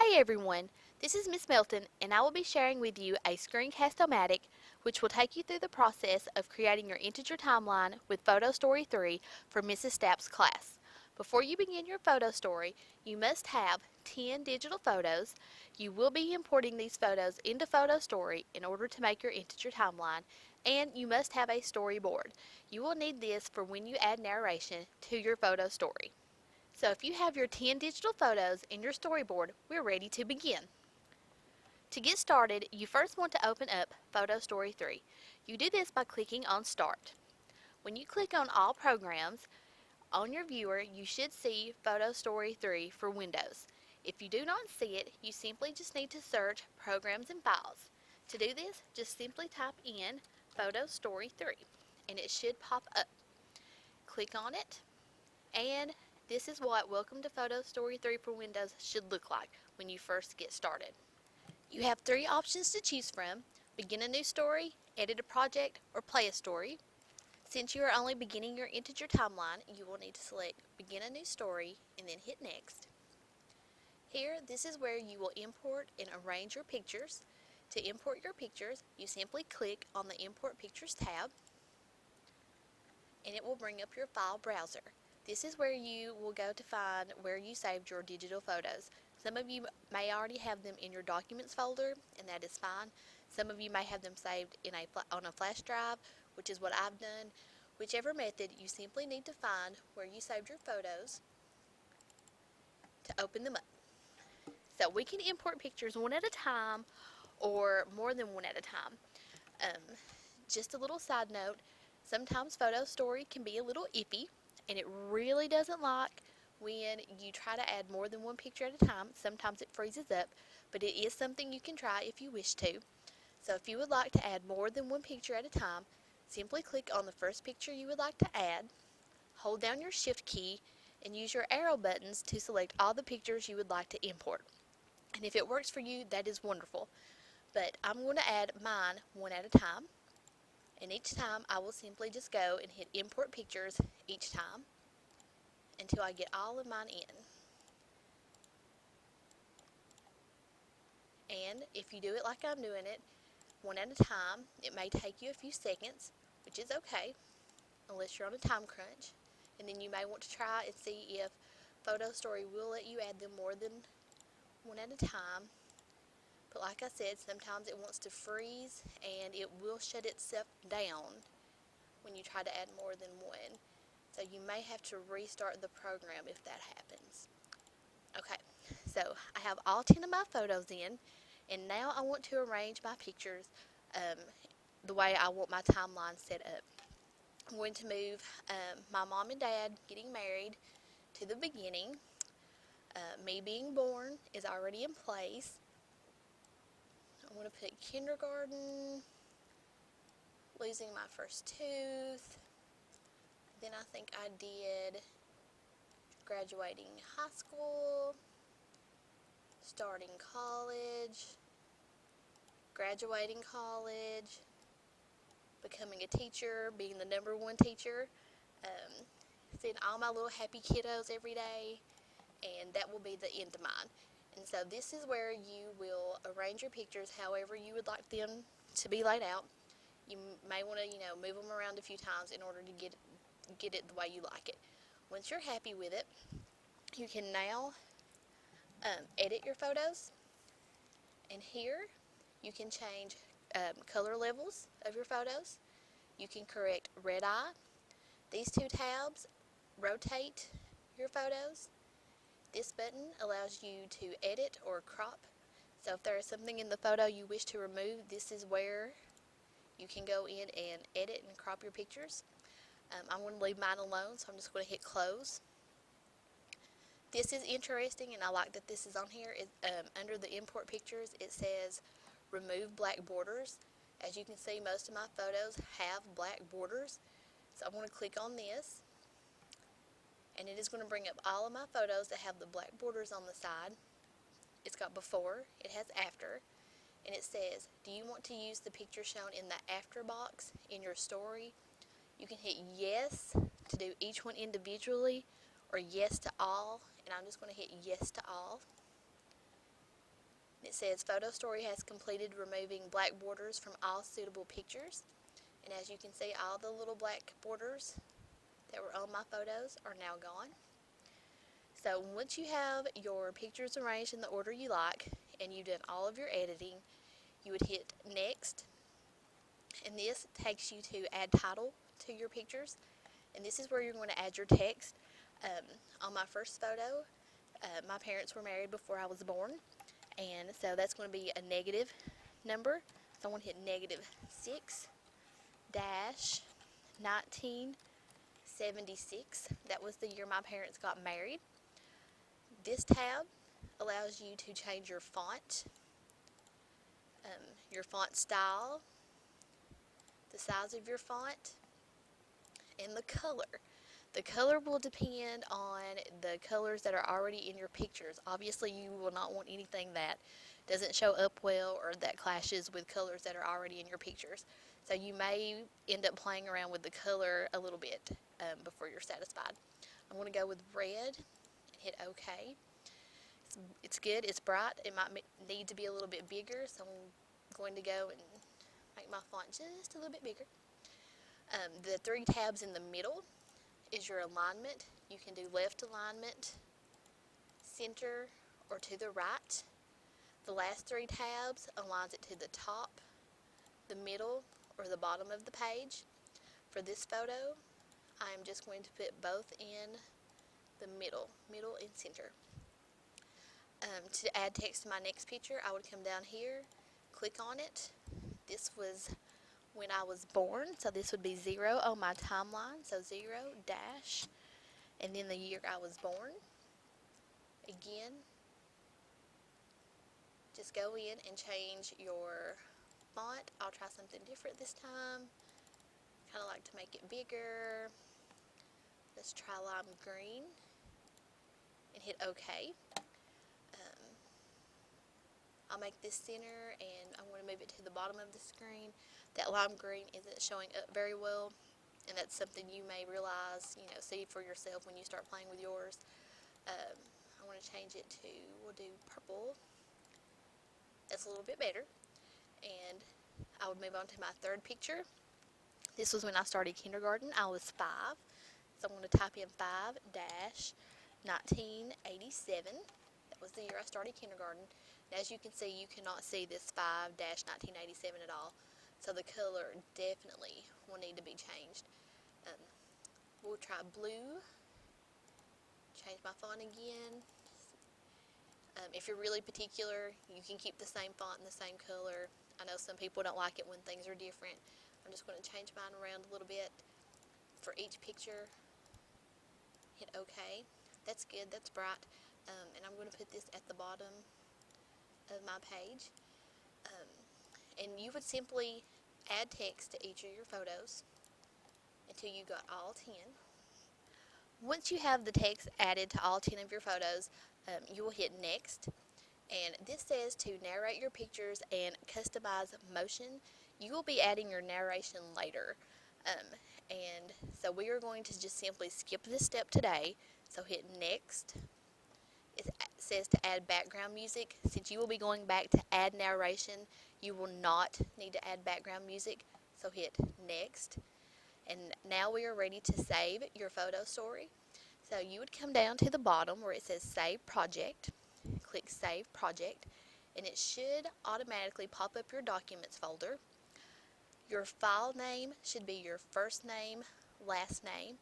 Hey everyone, this is Miss Melton and I will be sharing with you a ScreenCast-O-Matic which will take you through the process of creating your integer timeline with Photo Story 3 for Mrs. Stapp's class. Before you begin your photo story, you must have 10 digital photos. You will be importing these photos into Photo Story in order to make your integer timeline, and you must have a storyboard. You will need this for when you add narration to your photo story. So if you have your 10 digital photos in your storyboard, we're ready to begin. To get started, you first want to open up Photo Story 3. You do this by clicking on Start. When you click on All Programs, on your viewer, you should see Photo Story 3 for Windows. If you do not see it, you simply just need to search Programs and Files. To do this, just simply type in Photo Story 3 and it should pop up. Click on it, and this is what Welcome to Photo Story 3 for Windows should look like when you first get started. You have three options to choose from: begin a new story, edit a project, or play a story. Since you are only beginning your integer timeline, you will need to select begin a new story and then hit next. Here, this is where you will import and arrange your pictures. To import your pictures, you simply click on the Import Pictures tab and it will bring up your file browser. This is where you will go to find where you saved your digital photos. Some of you may already have them in your Documents folder, and that is fine. Some of you may have them saved on a flash drive, which is what I've done. Whichever method, you simply need to find where you saved your photos to open them up. So we can import pictures one at a time or more than one at a time. Just a little side note, sometimes Photo Story can be a little iffy, and it really doesn't like when you try to add more than one picture at a time. Sometimes it freezes up, but it is something you can try if you wish to. So if you would like to add more than one picture at a time, simply click on the first picture you would like to add, hold down your Shift key, and use your arrow buttons to select all the pictures you would like to import. And if it works for you, that is wonderful. But I'm going to add mine one at a time. And each time I will simply just go and hit import pictures each time until I get all of mine in. And if you do it like I'm doing it, one at a time, it may take you a few seconds, which is okay, unless you're on a time crunch. And then you may want to try and see if Photo Story will let you add them more than one at a time. But like I said, sometimes it wants to freeze and it will shut itself down when you try to add more than one. So you may have to restart the program if that happens. Okay, so I have all 10 of my photos in, and now I want to arrange my pictures the way I want my timeline set up. I'm going to move my mom and dad getting married to the beginning. Me being born is already in place. I'm going to put kindergarten, losing my first tooth, then I think I did graduating high school, starting college, graduating college, becoming a teacher, being the #1 teacher, seeing all my little happy kiddos every day, and that will be the end of mine. And so this is where you will arrange your pictures however you would like them to be laid out. You may want to, move them around a few times in order to get it the way you like it. Once you're happy with it, you can now edit your photos. And here you can change color levels of your photos. You can correct red eye. These two tabs rotate your photos. This button allows you to edit or crop. So if there is something in the photo you wish to remove, this is where you can go in and edit and crop your pictures. I'm going to leave mine alone, so I'm just going to hit close. This is interesting, and I like that this is on here. Under the import pictures, it says remove black borders. As you can see, most of my photos have black borders. So I'm going to click on this, and it is going to bring up all of my photos that have the black borders on the side. It's got before, it has after, and it says, do you want to use the picture shown in the after box in your story? You can hit yes to do each one individually, or yes to all, and I'm just going to hit yes to all. It says Photo Story has completed removing black borders from all suitable pictures. And as you can see, all the little black borders that were on my photos are now gone. So once you have your pictures arranged in the order you like and you've done all of your editing, you would hit next, and this takes you to add title to your pictures, and this is where you're going to add your text. On my first photo, my parents were married before I was born, and so that's going to be a negative number. So I'm going to hit -6 dash 1976. That was the year my parents got married. This tab allows you to change your font style, the size of your font, and the color. The color will depend on the colors that are already in your pictures. Obviously, you will not want anything that doesn't show up well or that clashes with colors that are already in your pictures. So you may end up playing around with the color a little bit before you're satisfied. I'm going to go with red and hit OK. It's good. It's bright. It might need to be a little bit bigger, so I'm going to go and make my font just a little bit bigger. The 3 tabs in the middle is your alignment. You can do left alignment, center, or to the right. The last 3 tabs aligns it to the top, the middle, or the bottom of the page. For this photo, I am just going to put both in the middle and center. To add text to my next picture, I would come down here, click on it. This was when I was born, so this would be 0 on my timeline, so 0 dash, and then the year I was born. Again, just go in and change your font. I'll try something different this time. Kind of like to make it bigger. Let's try lime green and hit OK. I'll make this center, and I'm going to move it to the bottom of the screen. That lime green isn't showing up very well, and that's something you may realize, see for yourself when you start playing with yours. I want to change it to, we'll do purple. That's a little bit better. And I would move on to my third picture. This was when I started kindergarten. I was 5. So I'm going to type in 5 dash 1987. That was the year I started kindergarten. And as you can see, you cannot see this 5 dash 1987 at all. So the color definitely will need to be changed. We'll try blue. Change my font again. If you're really particular, you can keep the same font and the same color. I know some people don't like it when things are different. I'm just going to change mine around a little bit for each picture. Hit OK. That's good. That's bright. And I'm going to put this at the bottom of my page. And you would simply add text to each of your photos until you got all 10. Once you have the text added to all 10 of your photos, you will hit next, and this says to narrate your pictures and customize motion. You will be adding your narration later, and so we are going to just simply skip this step today. So hit next. It says to add background music. Since you will be going back to add narration, you will not need to add background music, so hit next. And now we are ready to save your photo story. So you would come down to the bottom where it says Save Project, click Save Project, and it should automatically pop up your Documents folder. Your file name should be your first name, last name.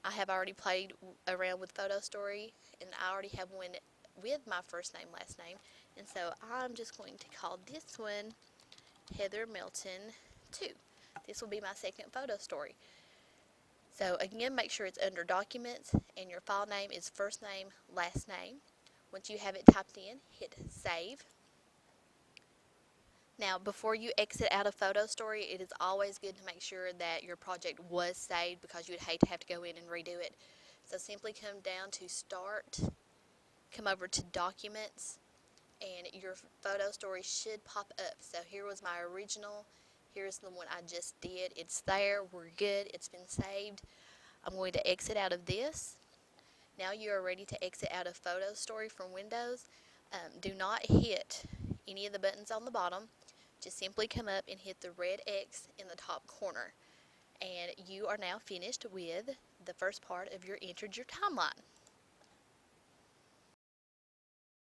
I have already played around with Photo Story, and I already have one with my first name, last name, and so I'm just going to call this one Heather Melton 2. This will be my second photo story. So again, make sure it's under Documents and your file name is first name, last name. Once you have it typed in, hit Save. Now, before you exit out of Photo Story, it is always good to make sure that your project was saved because you would hate to have to go in and redo it. So simply come down to Start, come over to Documents, and your photo story should pop up. So here was my original. Here's the one I just did. It's there. We're good. It's been saved. I'm going to exit out of this. Now you are ready to exit out of Photo Story from Windows. Do not hit any of the buttons on the bottom, just simply come up and hit the red X in the top corner. And you are now finished with the first part of your Entered Your Timeline.